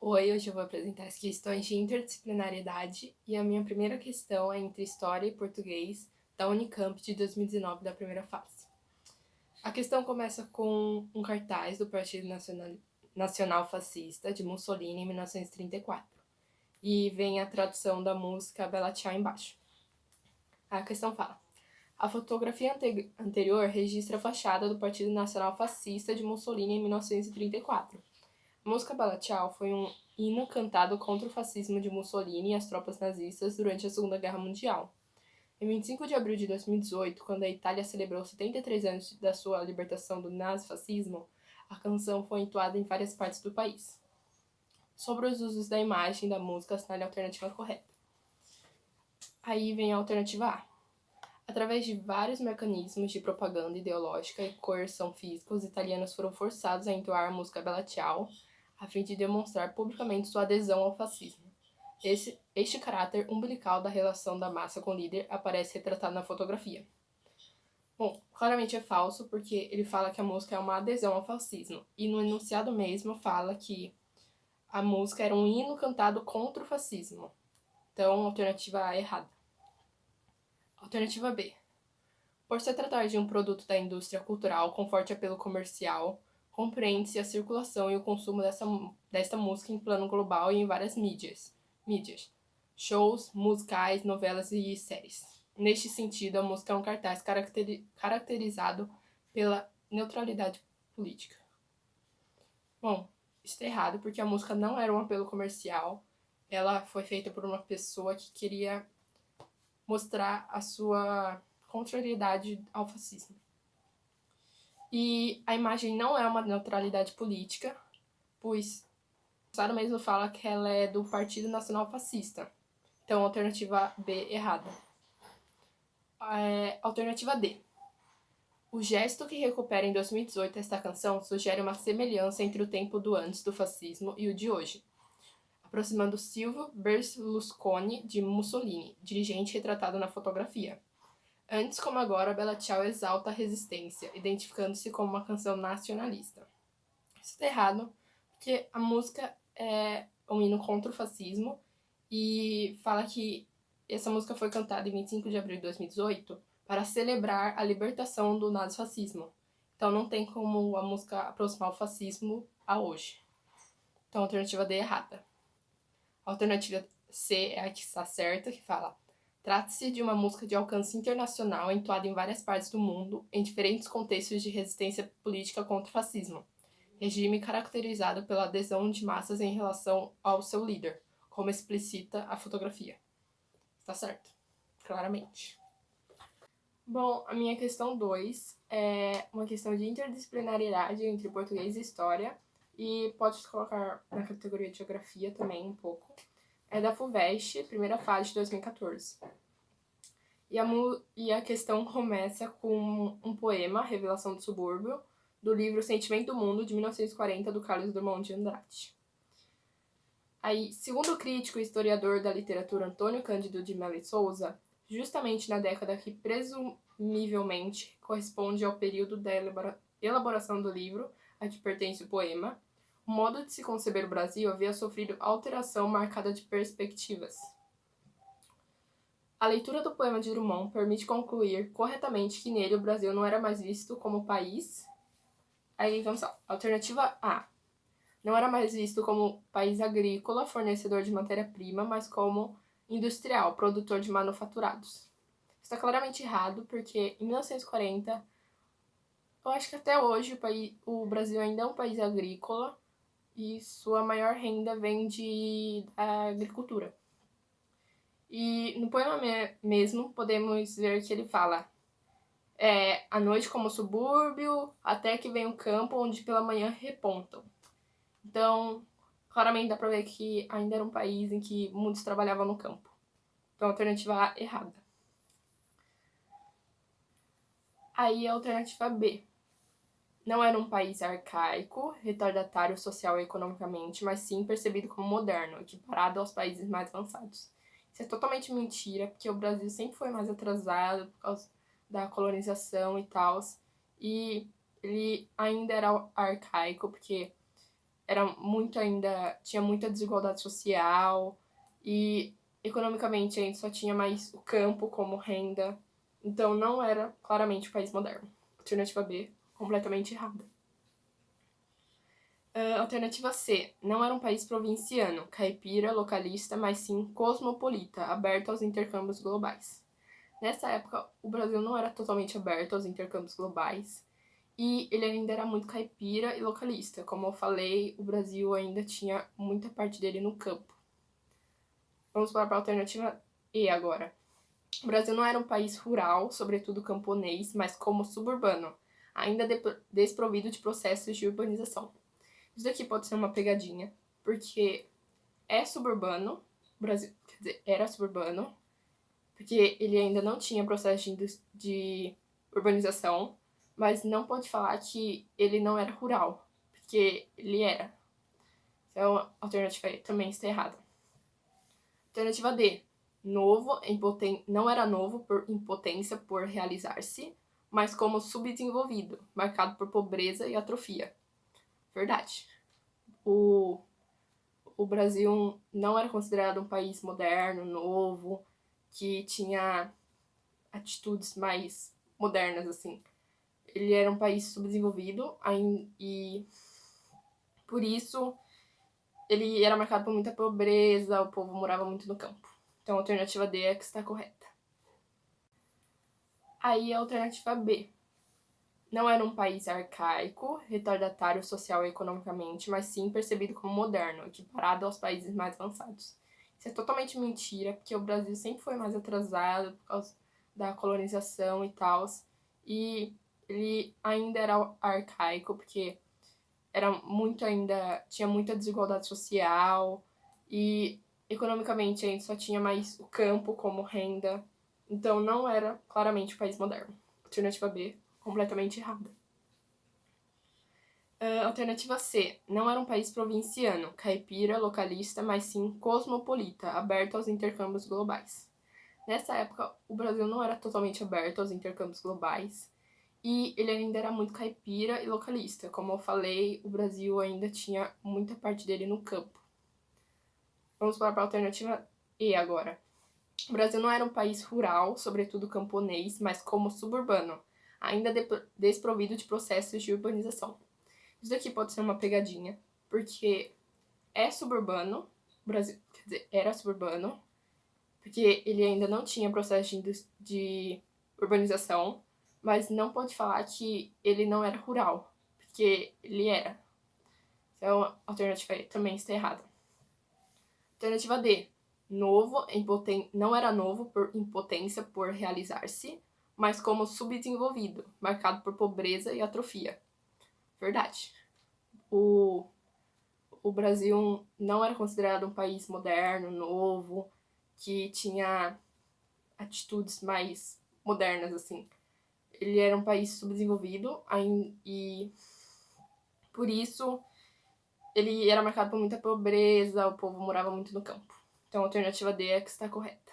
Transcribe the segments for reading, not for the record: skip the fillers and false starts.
Oi, hoje eu vou apresentar as questões de interdisciplinariedade e a minha primeira questão é entre História e Português da Unicamp de 2019 da primeira fase. A questão começa com um cartaz do Partido Nacional Fascista de Mussolini em 1934 e vem a tradução da música Bella Ciao embaixo. A questão fala: a fotografia anterior registra a fachada do Partido Nacional Fascista de Mussolini em 1934. A música Bella Ciao foi um hino cantado contra o fascismo de Mussolini e as tropas nazistas durante a Segunda Guerra Mundial. Em 25 de abril de 2018, quando a Itália celebrou 73 anos da sua libertação do nazifascismo, a canção foi entoada em várias partes do país. Sobre os usos da imagem da música, assinale a alternativa correta. Aí vem a alternativa A. Através de vários mecanismos de propaganda ideológica e coerção física, os italianos foram forçados a entoar a música Bella Ciao, a fim de demonstrar publicamente sua adesão ao fascismo. Este caráter umbilical da relação da massa com o líder aparece retratado na fotografia. Bom, claramente é falso, porque ele fala que a música é uma adesão ao fascismo, e no enunciado mesmo fala que a música era um hino cantado contra o fascismo. Então, alternativa A é errada. Alternativa B. Por se tratar de um produto da indústria cultural com forte apelo comercial, compreende-se a circulação e o consumo desta música em plano global e em várias mídias, shows, musicais, novelas e séries. Neste sentido, a música é um cartaz caracterizado pela neutralidade política. Bom, isso é errado, porque a música não era um apelo comercial, ela foi feita por uma pessoa que queria mostrar a sua contrariedade ao fascismo. E a imagem não é uma neutralidade política, pois o Estado mesmo fala que ela é do Partido Nacional Fascista. Então, alternativa B, errada. Alternativa D. O gesto que recupera em 2018 esta canção sugere uma semelhança entre o tempo do antes do fascismo e o de hoje, aproximando Silvio Berlusconi de Mussolini, dirigente retratado na fotografia. Antes como agora, Bella Ciao exalta a resistência, identificando-se como uma canção nacionalista. Isso está errado, porque a música é um hino contra o fascismo e fala que essa música foi cantada em 25 de abril de 2018 para celebrar a libertação do nazifascismo. Então não tem como a música aproximar o fascismo a hoje. Então a alternativa D é errada. A alternativa C é a que está certa, que fala: trata-se de uma música de alcance internacional entoada em várias partes do mundo, em diferentes contextos de resistência política contra o fascismo, regime caracterizado pela adesão de massas em relação ao seu líder, como explicita a fotografia. Está certo, claramente. Bom, a minha questão 2 é uma questão de interdisciplinariedade entre português e história, e pode colocar na categoria de geografia também um pouco. É da FUVEST, primeira fase de 2014. E a questão começa com um poema, Revelação do Subúrbio, do livro Sentimento do Mundo, de 1940, do Carlos Drummond de Andrade. Aí, segundo o crítico e historiador da literatura Antônio Cândido de Melo e Souza, justamente na década que presumivelmente corresponde ao período da elaboração do livro a que pertence o poema, o modo de se conceber o Brasil havia sofrido alteração marcada de perspectivas. A leitura do poema de Drummond permite concluir corretamente que nele o Brasil não era mais visto como país. Aí vamos lá. Alternativa A. Não era mais visto como país agrícola, fornecedor de matéria-prima, mas como industrial, produtor de manufaturados. Está claramente errado, porque em 1940, eu acho que até hoje o Brasil ainda é um país agrícola e sua maior renda vem da agricultura. E no poema mesmo podemos ver que ele fala: a noite como subúrbio, até que vem o campo onde pela manhã repontam. Então, claramente dá pra ver que ainda era um país em que muitos trabalhavam no campo. Então, a alternativa A, errada. Aí, a alternativa B. Não era um país arcaico, retardatário social e economicamente, mas sim percebido como moderno, equiparado aos países mais avançados. Isso é totalmente mentira, porque o Brasil sempre foi mais atrasado por causa da colonização e tal. E ele ainda era arcaico, porque tinha muita desigualdade social e economicamente a gente só tinha mais o campo como renda. Então não era claramente um país moderno. Alternativa B, completamente errada. Alternativa C, não era um país provinciano, caipira, localista, mas sim cosmopolita, aberto aos intercâmbios globais. Nessa época, o Brasil não era totalmente aberto aos intercâmbios globais e ele ainda era muito caipira e localista. Como eu falei, o Brasil ainda tinha muita parte dele no campo. Vamos para a alternativa E agora. O Brasil não era um país rural, sobretudo camponês, mas como suburbano, ainda desprovido de processos de urbanização. Isso daqui pode ser uma pegadinha, porque é suburbano, o Brasil, quer dizer, era suburbano, porque ele ainda não tinha processo de urbanização, mas não pode falar que ele não era rural, porque ele era. Então, a alternativa E também está errada. Alternativa D. Novo, não era novo por impotência por realizar-se, mas como subdesenvolvido, marcado por pobreza e atrofia. Verdade. O Brasil não era considerado um país moderno, novo, que tinha atitudes mais modernas, assim. Ele era um país subdesenvolvido e, por isso, ele era marcado por muita pobreza, o povo morava muito no campo. Então, a alternativa D é que está correta. Aí, a alternativa B. Não era um país arcaico, retardatário social e economicamente, mas sim percebido como moderno, equiparado aos países mais avançados. Isso é totalmente mentira, porque o Brasil sempre foi mais atrasado por causa da colonização e tal. E ele ainda era arcaico, porque tinha muita desigualdade social e economicamente a gente só tinha mais o campo como renda. Então não era claramente um país moderno. Alternativa B, completamente errada. Alternativa C, não era um país provinciano, caipira, localista, mas sim cosmopolita, aberto aos intercâmbios globais. Nessa época, o Brasil não era totalmente aberto aos intercâmbios globais e ele ainda era muito caipira e localista. Como eu falei, o Brasil ainda tinha muita parte dele no campo. Vamos para a alternativa E agora. O Brasil não era um país rural, sobretudo camponês, mas como suburbano, ainda desprovido de processos de urbanização. Isso daqui pode ser uma pegadinha, porque é suburbano, o Brasil, quer dizer, era suburbano, porque ele ainda não tinha processo de urbanização, mas não pode falar que ele não era rural, porque ele era. Então, a alternativa E também está errada. Alternativa D. Novo, não era novo por impotência por realizar-se, mas como subdesenvolvido, marcado por pobreza e atrofia. Verdade. O Brasil não era considerado um país moderno, novo, que tinha atitudes mais modernas, assim. Ele era um país subdesenvolvido e, por isso, ele era marcado por muita pobreza, o povo morava muito no campo. Então, a alternativa D é que está correta.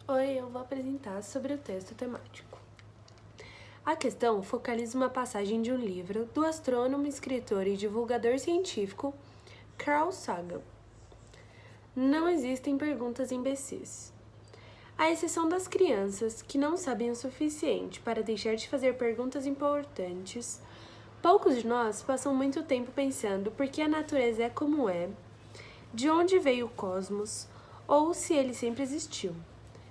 Oi, eu vou apresentar sobre o texto temático. A questão focaliza uma passagem de um livro do astrônomo, escritor e divulgador científico Carl Sagan. Não existem perguntas imbecis. À exceção das crianças, que não sabem o suficiente para deixar de fazer perguntas importantes, poucos de nós passam muito tempo pensando por que a natureza é como é, de onde veio o cosmos, ou se ele sempre existiu,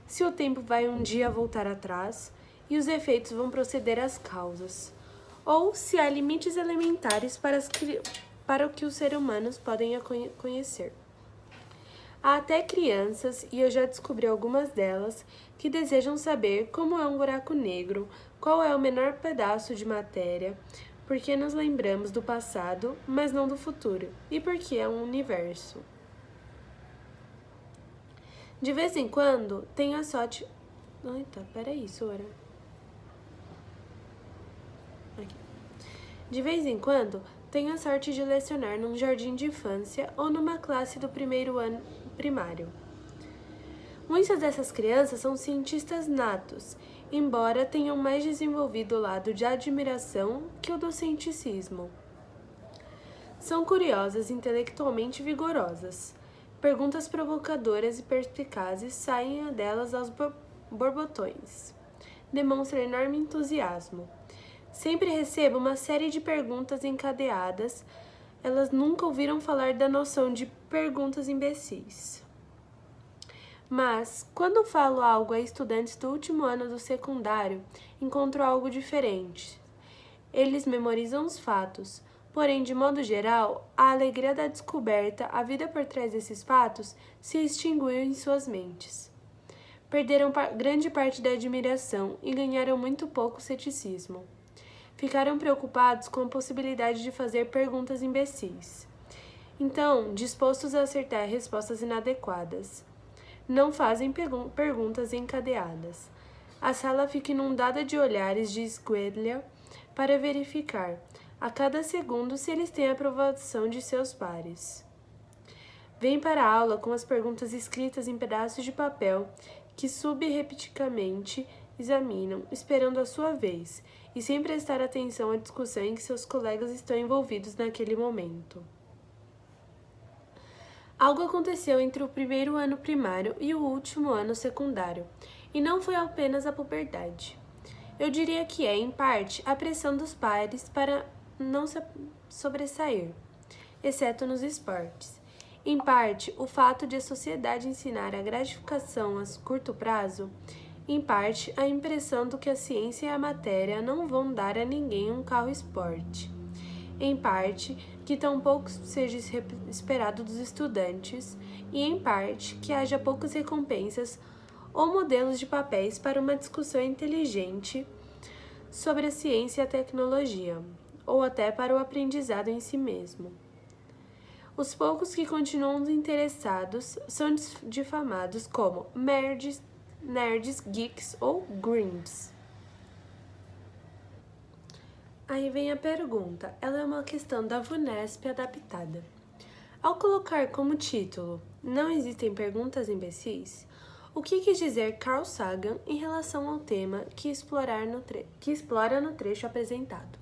se o tempo vai um dia voltar atrás e os efeitos vão proceder às causas, ou se há limites elementares para o que os seres humanos podem conhecer. Há até crianças, e eu já descobri algumas delas, que desejam saber como é um buraco negro, qual é o menor pedaço de matéria, por que nos lembramos do passado, mas não do futuro, e por que é um universo. De vez em quando, tenho a sorte... peraí, Sora. Aqui. De vez em quando, tenho a sorte de lecionar num jardim de infância ou numa classe do primeiro ano primário. Muitas dessas crianças são cientistas natos, embora tenham mais desenvolvido o lado de admiração que o do cienticismo. São curiosas e intelectualmente vigorosas. Perguntas provocadoras e perspicazes saem delas aos borbotões. Demonstra enorme entusiasmo. Sempre recebo uma série de perguntas encadeadas. Elas nunca ouviram falar da noção de perguntas imbecis. Mas, quando falo algo a estudantes do último ano do secundário, encontro algo diferente. Eles memorizam os fatos, porém, de modo geral, a alegria da descoberta, a vida por trás desses fatos, se extinguiu em suas mentes. Perderam grande parte da admiração e ganharam muito pouco ceticismo. Ficaram preocupados com a possibilidade de fazer perguntas imbecis. Então, dispostos a acertar respostas inadequadas. Não fazem perguntas encadeadas. A sala fica inundada de olhares de esguelha para verificar, a cada segundo, se eles têm a aprovação de seus pares. Vêm para a aula com as perguntas escritas em pedaços de papel que subrepticamente examinam, esperando a sua vez, e sem prestar atenção à discussão em que seus colegas estão envolvidos naquele momento. Algo aconteceu entre o primeiro ano primário e o último ano secundário, e não foi apenas a puberdade. Eu diria que é, em parte, a pressão dos pares para não se sobressair, exceto nos esportes. Em parte, o fato de a sociedade ensinar a gratificação a curto prazo. Em parte, a impressão de que a ciência e a matéria não vão dar a ninguém um carro esporte. Em parte, que tampouco seja esperado dos estudantes, e em parte, que haja poucas recompensas ou modelos de papéis para uma discussão inteligente sobre a ciência e a tecnologia, ou até para o aprendizado em si mesmo. Os poucos que continuam interessados são difamados como nerds, geeks ou grimps. Aí vem a pergunta, ela é uma questão da VUNESP adaptada. Ao colocar como título Não existem perguntas imbecis, o que quis dizer Carl Sagan em relação ao tema que explora no trecho apresentado?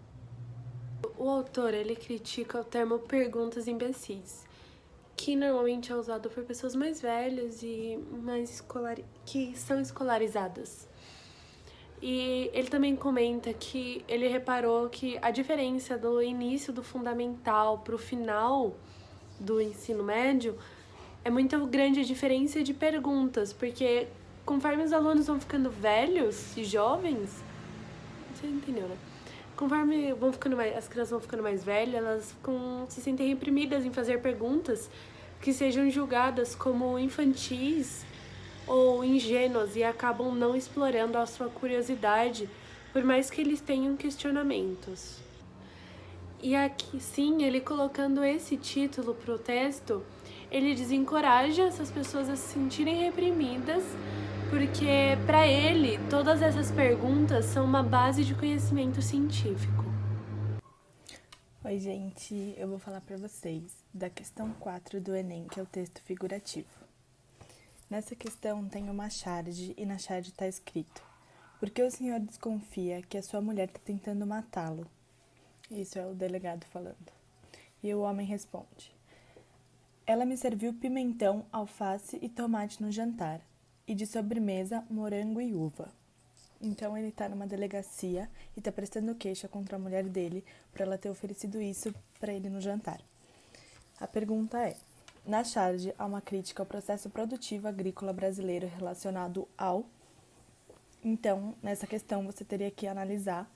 O autor ele critica o termo perguntas imbecis, que normalmente é usado por pessoas mais velhas e que são escolarizadas. E ele também comenta que ele reparou que a diferença do início do fundamental para o final do ensino médio é muito grande a diferença de perguntas, porque conforme os alunos vão ficando velhos e jovens, você entendeu, né? Conforme as crianças vão ficando mais velhas, elas se sentem reprimidas em fazer perguntas que sejam julgadas como infantis ou ingênuas e acabam não explorando a sua curiosidade, por mais que eles tenham questionamentos. E aqui, sim, ele colocando esse título para o texto, ele desencoraja essas pessoas a se sentirem reprimidas, porque para ele todas essas perguntas são uma base de conhecimento científico. Oi, gente, eu vou falar para vocês da questão 4 do Enem, que é o texto figurativo. Nessa questão tem uma charge e na charge está escrito: por que o senhor desconfia que a sua mulher está tentando matá-lo? Isso é o delegado falando. E o homem responde: ela me serviu pimentão, alface e tomate no jantar, e de sobremesa morango e uva. Então ele está numa delegacia e está prestando queixa contra a mulher dele por ela ter oferecido isso para ele no jantar. A pergunta é: na charge há uma crítica ao processo produtivo agrícola brasileiro relacionado ao... Então, nessa questão você teria que analisar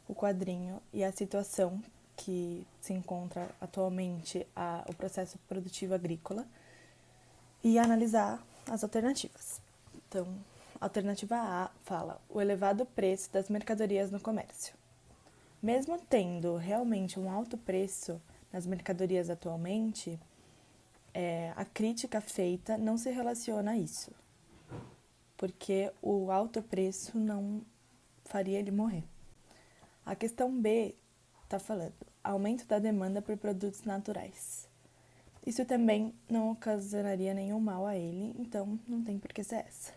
o quadrinho e a situação que se encontra atualmente o processo produtivo agrícola e analisar as alternativas. Então, alternativa A fala: o elevado preço das mercadorias no comércio. Mesmo tendo realmente um alto preço nas mercadorias atualmente, a crítica feita não se relaciona a isso, porque o alto preço não faria ele morrer. A questão B está falando: aumento da demanda por produtos naturais. Isso também não ocasionaria nenhum mal a ele, então não tem por que ser essa.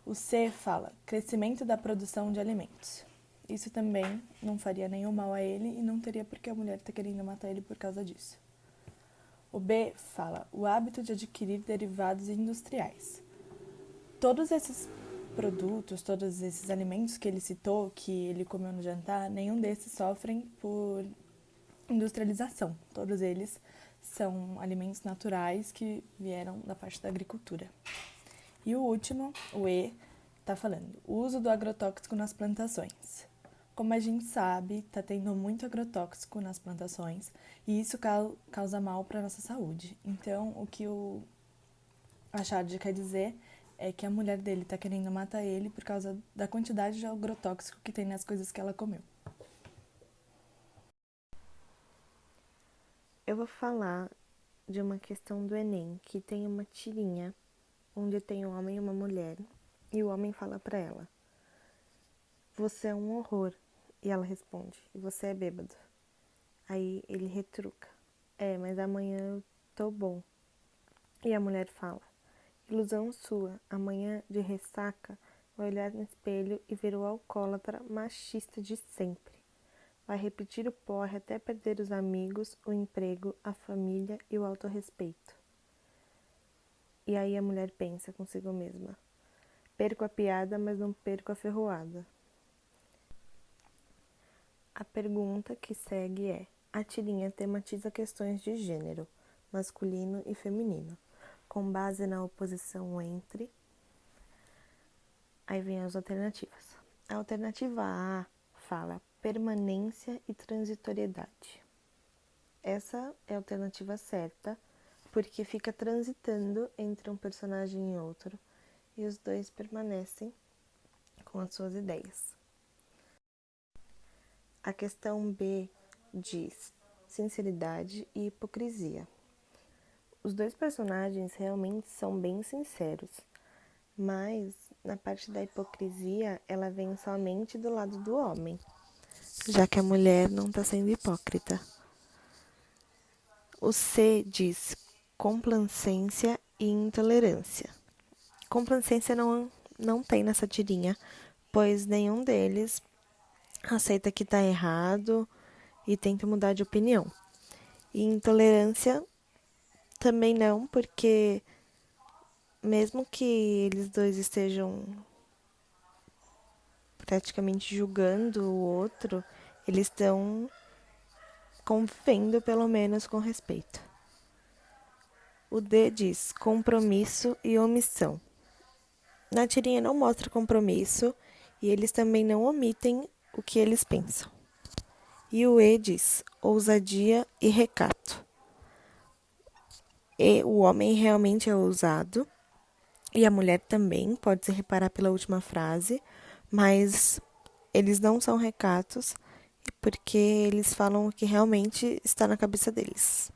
O C fala: crescimento da produção de alimentos. Isso também não faria nenhum mal a ele e não teria por que a mulher estar querendo matar ele por causa disso. O B fala o hábito de adquirir derivados industriais. Todos esses produtos, todos esses alimentos que ele citou, que ele comeu no jantar, nenhum desses sofrem por industrialização. Todos eles são alimentos naturais que vieram da parte da agricultura. E o último, o E, está falando o uso do agrotóxico nas plantações. Como a gente sabe, está tendo muito agrotóxico nas plantações e isso causa mal para a nossa saúde. Então, o que o Achard quer dizer é que a mulher dele está querendo matar ele por causa da quantidade de agrotóxico que tem nas coisas que ela comeu. Eu vou falar de uma questão do Enem, que tem uma tirinha onde tem um homem e uma mulher, e o homem fala pra ela: "Você é um horror." E ela responde: "E você é bêbado." Aí ele retruca: mas amanhã eu tô bom." E a mulher fala: "Ilusão sua, amanhã de ressaca vai olhar no espelho e ver o alcoólatra machista de sempre. Vai repetir o porre até perder os amigos, o emprego, a família e o autorrespeito." E aí a mulher pensa consigo mesma: "Perco a piada, mas não perco a ferroada." A pergunta que segue é: a tirinha tematiza questões de gênero, masculino e feminino, com base na oposição entre... Aí vem as alternativas. A alternativa A fala permanência e transitoriedade. Essa é a alternativa certa, porque fica transitando entre um personagem e outro, e os dois permanecem com as suas ideias. A questão B diz sinceridade e hipocrisia. Os dois personagens realmente são bem sinceros, mas na parte da hipocrisia ela vem somente do lado do homem, já que a mulher não está sendo hipócrita. O C diz complacência e intolerância. Complacência não tem nessa tirinha, pois nenhum deles aceita que está errado e tenta mudar de opinião. E intolerância também não, porque mesmo que eles dois estejam praticamente julgando o outro, eles estão convivendo pelo menos com respeito. O D diz compromisso e omissão. Na tirinha não mostra compromisso e eles também não omitem o que eles pensam. E o E diz ousadia e recato. E o homem realmente é ousado e a mulher também, pode-se reparar pela última frase, mas eles não são recatos porque eles falam o que realmente está na cabeça deles.